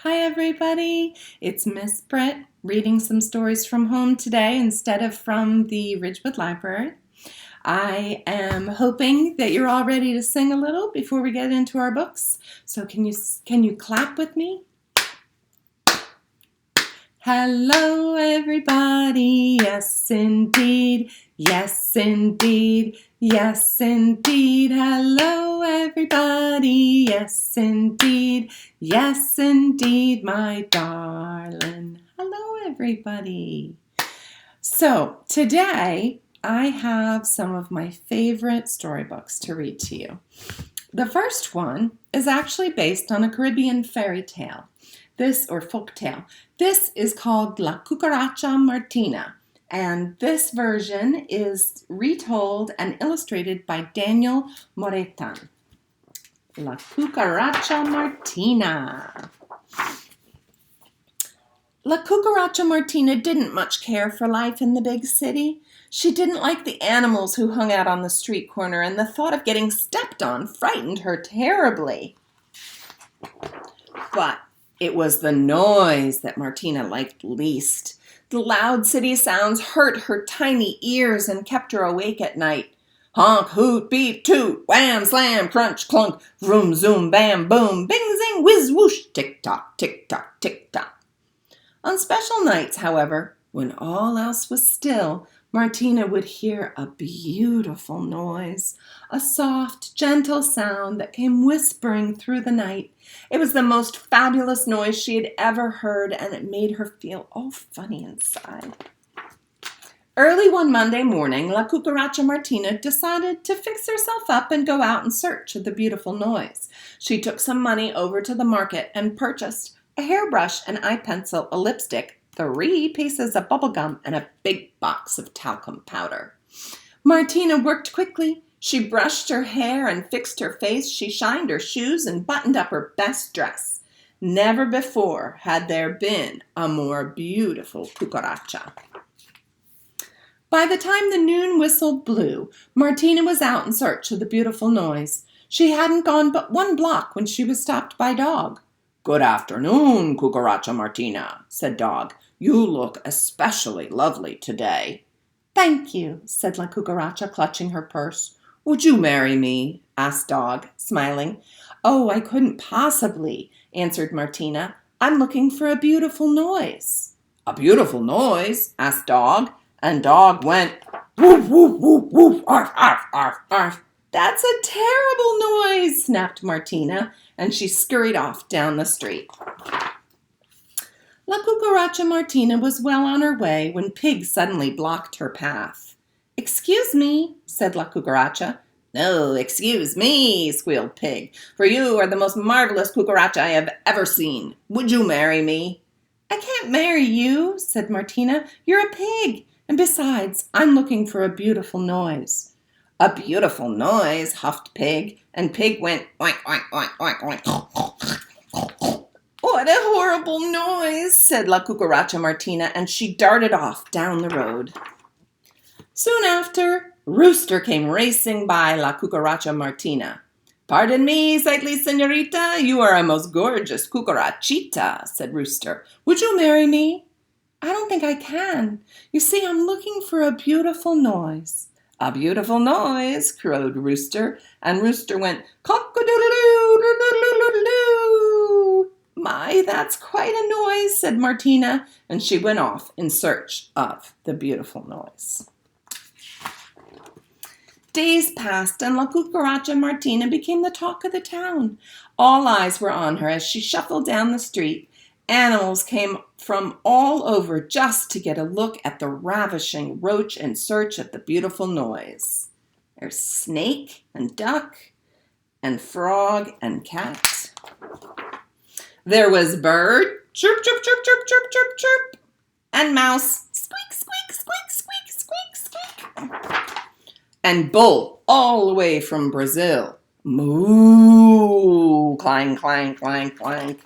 Hi everybody, it's Miss Britt reading some stories from home today instead of from the Ridgewood Library. I am hoping that you're all ready to sing a little before we get into our books. So can you clap with me? Hello everybody, yes indeed, yes indeed, yes indeed. Hello everybody, yes indeed, yes indeed, my darling. Hello everybody. So today I have some of my favorite storybooks to read to you. The first one is actually based on a Caribbean fairy tale. Folk tale. This is called La Cucaracha Martina, and this version is retold and illustrated by Daniel Moretan. La Cucaracha Martina. La Cucaracha Martina didn't much care for life in the big city. She didn't like the animals who hung out on the street corner, and the thought of getting stepped on frightened her terribly. But it was the noise that Martina liked least. The loud city sounds hurt her tiny ears and kept her awake at night. Honk, hoot, beep, toot, wham, slam, crunch, clunk, vroom, zoom, bam, boom, bing, zing, whiz, whoosh, tick-tock, tick-tock, tick-tock. On special nights, however, when all else was still, Martina would hear a beautiful noise, a soft, gentle sound that came whispering through the night. It was the most fabulous noise she had ever heard, and it made her feel all funny inside. Early one Monday morning, La Cucaracha Martina decided to fix herself up and go out in search of the beautiful noise. She took some money over to the market and purchased a hairbrush, an eye pencil, a lipstick, 3 pieces of bubble gum, and a big box of talcum powder. Martina worked quickly. She brushed her hair and fixed her face. She shined her shoes and buttoned up her best dress. Never before had there been a more beautiful cucaracha. By the time the noon whistle blew, Martina was out in search of the beautiful noise. She hadn't gone but 1 block when she was stopped by Dog. "Good afternoon, Cucaracha Martina," said Dog. "You look especially lovely today." "Thank you," said La Cucaracha, clutching her purse. "Would you marry me?" asked Dog, smiling. "Oh, I couldn't possibly," answered Martina. "I'm looking for a beautiful noise." "A beautiful noise?" asked Dog, and Dog went, "Woof, woof, woof, woof, arf, arf, arf, arf." "That's a terrible noise," snapped Martina, and she scurried off down the street. La Cucaracha Martina was well on her way when Pig suddenly blocked her path. "Excuse me," said La Cucaracha. "No, excuse me," squealed Pig, "for you are the most marvelous cucaracha I have ever seen. Would you marry me?" "I can't marry you," said Martina. "You're a pig, and besides, I'm looking for a beautiful noise." "A beautiful noise," huffed Pig, and Pig went oink, oink, oink, oink, oink. "What a horrible noise," said La Cucaracha Martina, and she darted off down the road. Soon after, Rooster came racing by La Cucaracha Martina. "Pardon me, sightly señorita, you are a most gorgeous cucarachita," said Rooster. "Would you marry me?" "I don't think I can. You see, I'm looking for a beautiful noise." "A beautiful noise," crowed Rooster, and Rooster went cock-a-doodle-doo. "My, that's quite a noise," said Martina, and she went off in search of the beautiful noise. Days passed, and La Cucaracha Martina became the talk of the town. All eyes were on her as she shuffled down the street. Animals came from all over just to get a look at the ravishing roach in search of the beautiful noise. There's snake and duck and frog and cat. There was bird, chirp, chirp, chirp, chirp, chirp, chirp, chirp, and mouse, squeak, squeak, squeak, squeak, squeak, squeak, and bull all the way from Brazil. Moo, clang, clang, clang, clang.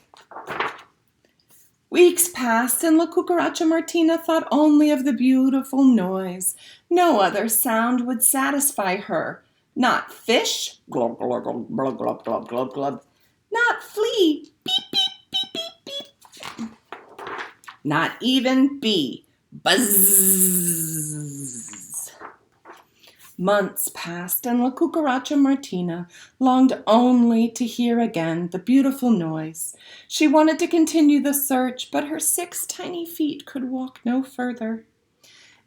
Weeks passed, and La Cucaracha Martina thought only of the beautiful noise. No other sound would satisfy her. Not fish, glub, glub, glub, glub, glub, glub, glub, glub. Not flea, beep, beep, beep, beep, beep. not even B. Buzz. Months passed, and La Cucaracha Martina longed only to hear again the beautiful noise. She wanted to continue the search, but her 6 tiny feet could walk no further.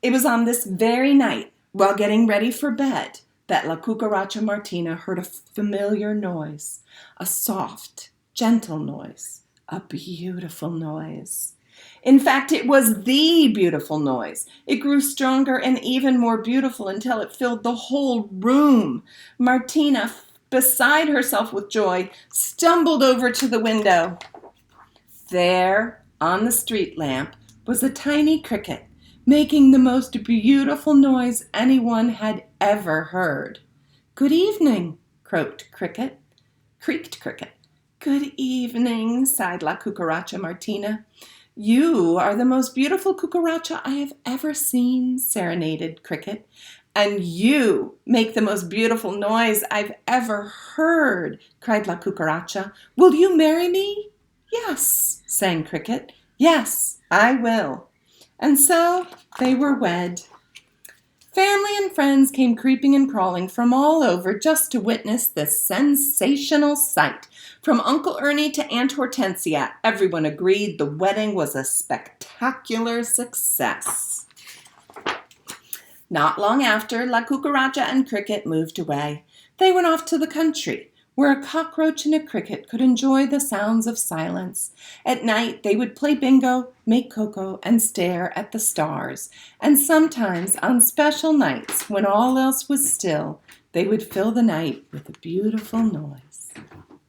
It was on this very night, while getting ready for bed, that La Cucaracha Martina heard a familiar noise, a soft, gentle noise, a beautiful noise. In fact, it was the beautiful noise. It grew stronger and even more beautiful until it filled the whole room. Martina, beside herself with joy, stumbled over to the window. There, on the street lamp, was a tiny cricket, making the most beautiful noise anyone had ever heard. "Good evening," croaked Cricket. Creaked Cricket. "Good evening," sighed La Cucaracha Martina. "You are the most beautiful cucaracha I have ever seen," serenaded Cricket. "And you make the most beautiful noise I've ever heard," cried La Cucaracha. "Will you marry me?" "Yes," sang Cricket. "Yes, I will." And so they were wed. Family and friends came creeping and crawling from all over just to witness this sensational sight. From Uncle Ernie to Aunt Hortensia, everyone agreed the wedding was a spectacular success. Not long after, La Cucaracha and Cricket moved away. They went off to the country, where a cockroach and a cricket could enjoy the sounds of silence. At night, they would play bingo, make cocoa, and stare at the stars. And sometimes, on special nights, when all else was still, they would fill the night with a beautiful noise.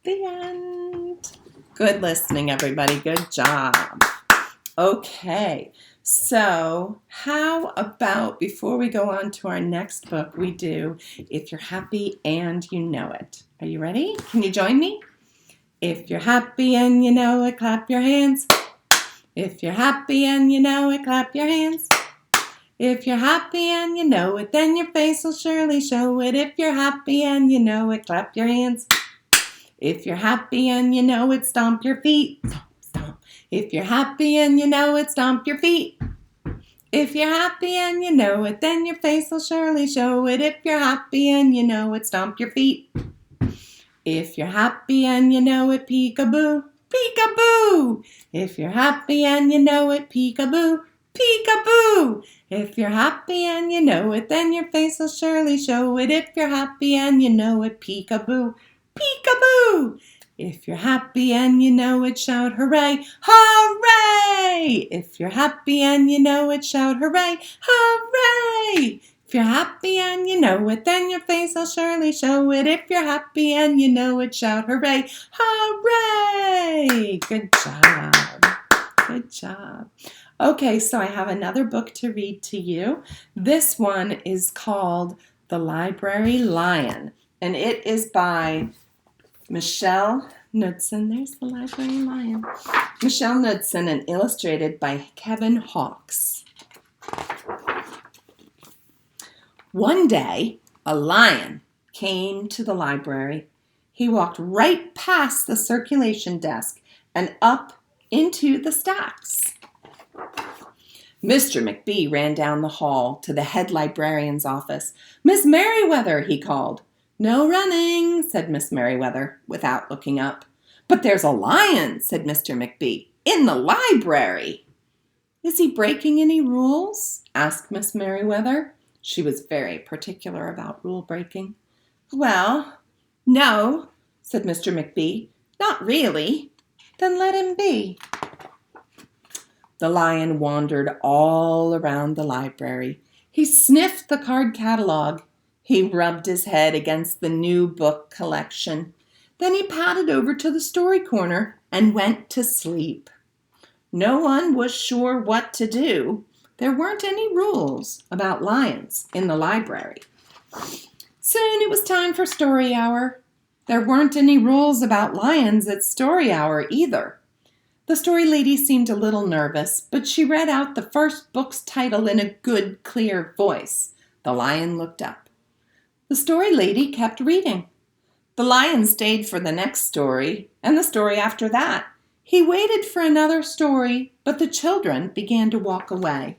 The end. Good listening, everybody. Good job. Okay, so how about before we go on to our next book, we do If You're Happy and You Know It. Are you ready? Can you join me? If you're happy and you know it, clap your hands. If you're happy and you know it, clap your hands. If you're happy and you know it, then your face will surely show it. If you're happy and you know it, clap your hands. If you're happy and you know it, stomp your feet. Stomp. If you're happy and you know it, stomp your feet. If you're happy and you know it, then your face will surely show it. If you're happy and you know it, stomp your feet. If you're happy and you know it, peekaboo, peekaboo. If you're happy and you know it, peekaboo, peekaboo. If you're happy and you know it, then your face will surely show it. If you're happy and you know it, peekaboo, peekaboo. If you're happy and you know it, shout hooray, hooray. If you're happy and you know it, shout hooray, hooray. If you're happy and you know it, then your face will surely show it. If you're happy and you know it, shout hooray, hooray. Good job. Good job. Okay, so I have another book to read to you. This one is called The Library Lion, and it is by Michelle Knudsen. There's The Library Lion. Michelle Knudsen, and illustrated by Kevin Hawkes. One day, a lion came to the library. He walked right past the circulation desk and up into the stacks. Mr. McBee ran down the hall to the head librarian's office. "Miss Merriweather," he called. "No running," said Miss Merriweather, without looking up. "But there's a lion," said Mr. McBee, "in the library." "Is he breaking any rules?" asked Miss Merriweather. She was very particular about rule breaking. "Well, no," said Mr. McBee. "Not really." "Then let him be." The lion wandered all around the library. He sniffed the card catalog. He rubbed his head against the new book collection. Then he padded over to the story corner and went to sleep. No one was sure what to do. There weren't any rules about lions in the library. Soon it was time for story hour. There weren't any rules about lions at story hour either. The story lady seemed a little nervous, but she read out the first book's title in a good, clear voice. The lion looked up. The story lady kept reading. The lion stayed for the next story, and the story after that. He waited for another story, but the children began to walk away.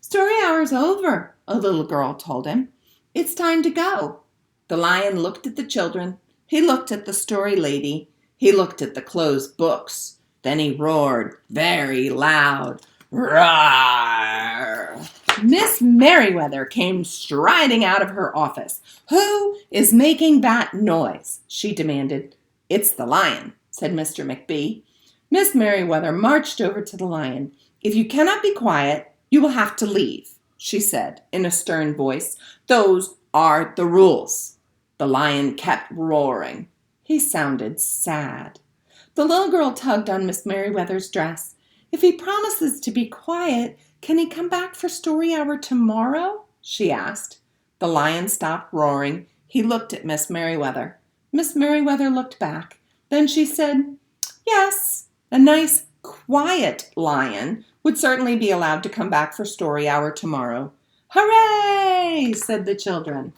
"Story hour's over," a little girl told him. "It's time to go." The lion looked at the children. He looked at the story lady. He looked at the closed books. Then he roared very loud, "Roar!" Miss Merriweather came striding out of her office. "Who is making that noise?" she demanded. "It's the lion," said Mr. McBee. Miss Merriweather marched over to the lion. "If you cannot be quiet, you will have to leave," she said in a stern voice. "Those are the rules." The lion kept roaring. He sounded sad. The little girl tugged on Miss Merriweather's dress. "If he promises to be quiet, can he come back for story hour tomorrow?" she asked. The lion stopped roaring. He looked at Miss Merriweather. Miss Merriweather looked back. Then she said, "Yes, a nice, quiet lion would certainly be allowed to come back for story hour tomorrow." "Hooray!" said the children.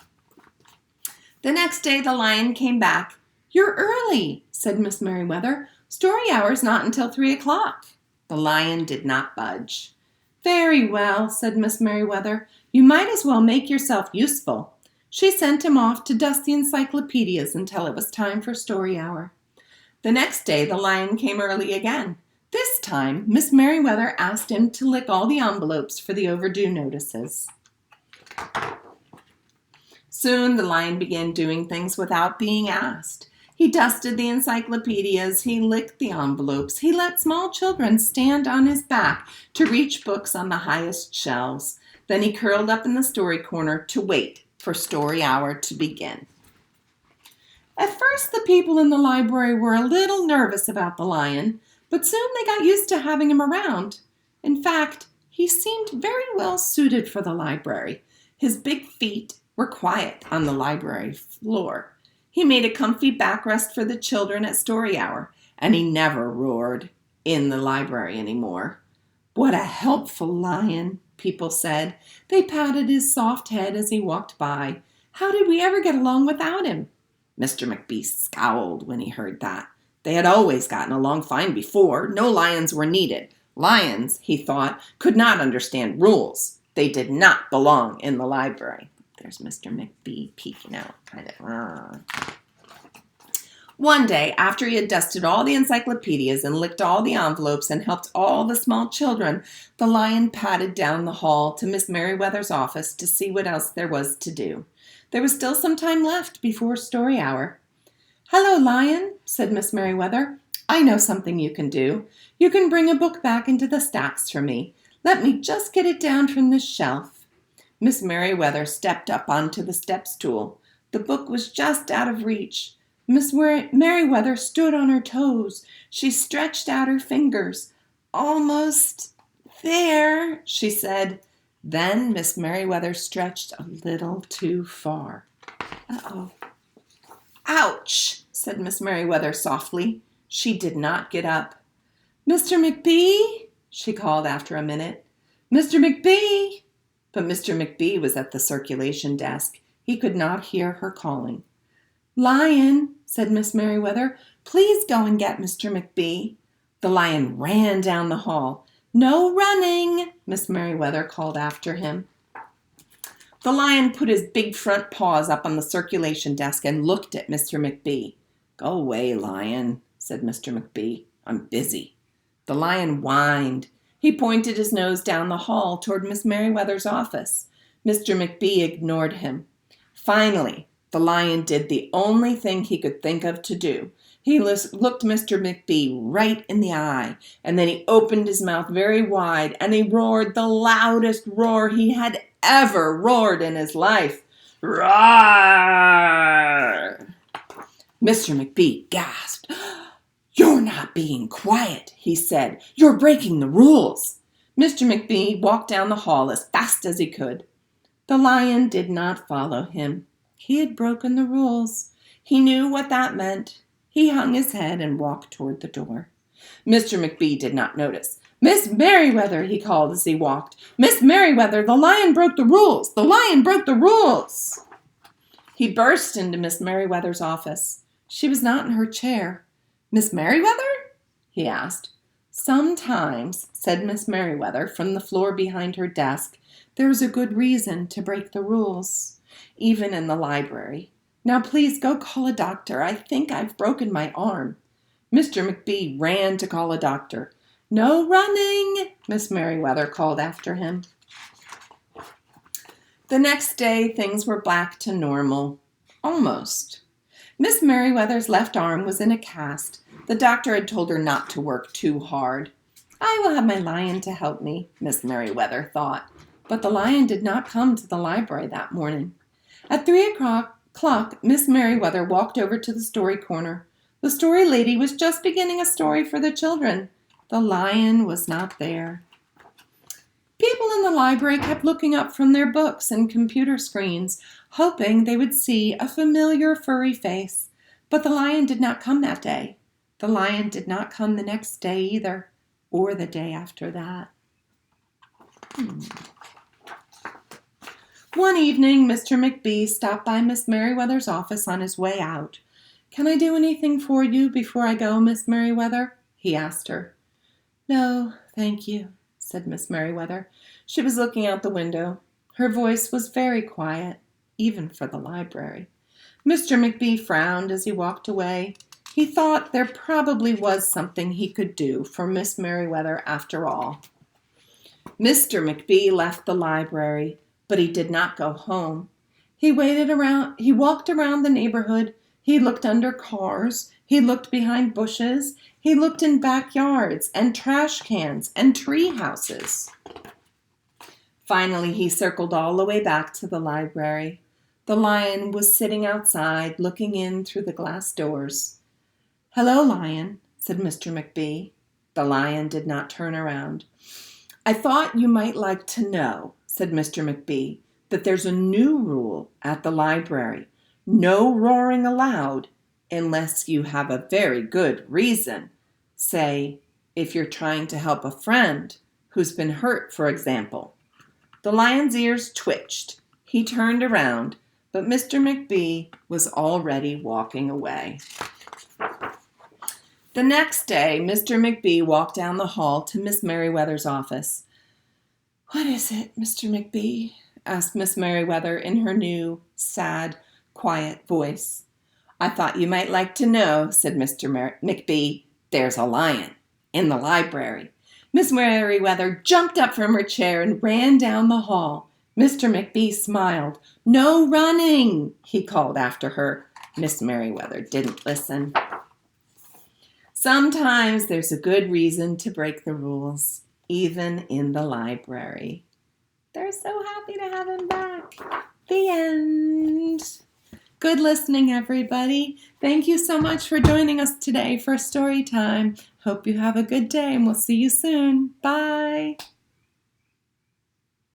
The next day the lion came back. "You're early," said Miss Merriweather. "Story hour's not until 3 o'clock." The lion did not budge. "Very well," said Miss Merriweather. "You might as well make yourself useful." She sent him off to dust the encyclopedias until it was time for story hour. The next day the lion came early again. This time Miss Merriweather asked him to lick all the envelopes for the overdue notices. Soon the lion began doing things without being asked. He dusted the encyclopedias, he licked the envelopes, he let small children stand on his back to reach books on the highest shelves. Then he curled up in the story corner to wait for story hour to begin. At first the people in the library were a little nervous about the lion, but soon they got used to having him around. In fact, he seemed very well suited for the library. His big feet were quiet on the library floor. He made a comfy backrest for the children at story hour, and he never roared in the library anymore. "What a helpful lion," people said. They patted his soft head as he walked by. "How did we ever get along without him?" Mr. McBee scowled when he heard that. They had always gotten along fine before. No lions were needed. Lions, he thought, could not understand rules. They did not belong in the library. There's Mr. McBee peeking out, kind of. One day, after he had dusted all the encyclopedias and licked all the envelopes and helped all the small children, the lion padded down the hall to Miss Merriweather's office to see what else there was to do. There was still some time left before story hour. "Hello, lion," said Miss Merriweather. "I know something you can do. You can bring a book back into the stacks for me. Let me just get it down from this shelf." Miss Merriweather stepped up onto the step stool. The book was just out of reach. Miss Merriweather stood on her toes. She stretched out her fingers. "Almost there," she said. Then Miss Merriweather stretched a little too far. "Uh-oh." "Ouch," said Miss Merriweather softly. She did not get up. "Mr. McBee," she called after a minute. "Mr. McBee." But Mr. McBee was at the circulation desk. He could not hear her calling. "Lion," said Miss Merriweather, "please go and get Mr. McBee." The lion ran down the hall. "No running," Miss Merriweather called after him. The lion put his big front paws up on the circulation desk and looked at Mr. McBee. "Go away, lion," said Mr. McBee. "I'm busy." The lion whined. He pointed his nose down the hall toward Miss Merriweather's office. Mr. McBee ignored him. Finally, the lion did the only thing he could think of to do. He looked Mr. McBee right in the eye, and then he opened his mouth very wide, and he roared the loudest roar he had ever roared in his life. "Roar!" Mr. McBee gasped. "You're not being quiet," he said. "You're breaking the rules." Mr. McBee walked down the hall as fast as he could. The lion did not follow him. He had broken the rules. He knew what that meant. He hung his head and walked toward the door. Mr. McBee did not notice. "Miss Merriweather," he called as he walked. "Miss Merriweather, the lion broke the rules. The lion broke the rules." He burst into Miss Merriweather's office. She was not in her chair. "Miss Merriweather?" he asked. Sometimes, said Miss Merriweather from the floor behind her desk, there's a good reason to break the rules, even in the library. Now please go call a doctor. I think I've broken my arm. Mr. McBee ran to call a doctor. No running, Miss Merriweather called after him. The next day, things were back to normal. Almost. Miss Merriweather's left arm was in a cast. The doctor had told her not to work too hard. I will have my lion to help me, Miss Merriweather thought. But the lion did not come to the library that morning. At 3:00, Miss Merriweather walked over to the story corner. The story lady was just beginning a story for the children. The lion was not there. People in the library kept looking up from their books and computer screens, hoping they would see a familiar furry face. But the lion did not come that day. The lion did not come the next day either, or the day after that. One evening, Mr. McBee stopped by Miss Merriweather's office on his way out. Can I do anything for you before I go, Miss Merriweather? He asked her. No, thank you, said Miss Merriweather. She was looking out the window. Her voice was very quiet, even for the library. Mr. McBee frowned as he walked away. He thought there probably was something he could do for Miss Merriweather after all. Mr. McBee left the library, but he did not go home. He walked around the neighborhood. He looked under cars. He looked behind bushes. He looked in backyards and trash cans and tree houses. Finally, he circled all the way back to the library. The lion was sitting outside, looking in through the glass doors. Hello, lion, said Mr. McBee. The lion did not turn around. I thought you might like to know, said Mr. McBee, that there's a new rule at the library. No roaring allowed unless you have a very good reason. Say, if you're trying to help a friend who's been hurt, for example. The lion's ears twitched. He turned around, but Mr. McBee was already walking away. The next day, Mr. McBee walked down the hall to Miss Merriweather's office. What is it, Mr. McBee? Asked Miss Merriweather in her new, sad, quiet voice. I thought you might like to know, said Mr. McBee. There's a lion in the library. Miss Merriweather jumped up from her chair and ran down the hall. Mr. McBee smiled. No running, he called after her. Miss Merriweather didn't listen. Sometimes there's a good reason to break the rules, even in the library. They're so happy to have him back. The end. Good listening, everybody. Thank you so much for joining us today for story time. Hope you have a good day, and we'll see you soon. Bye.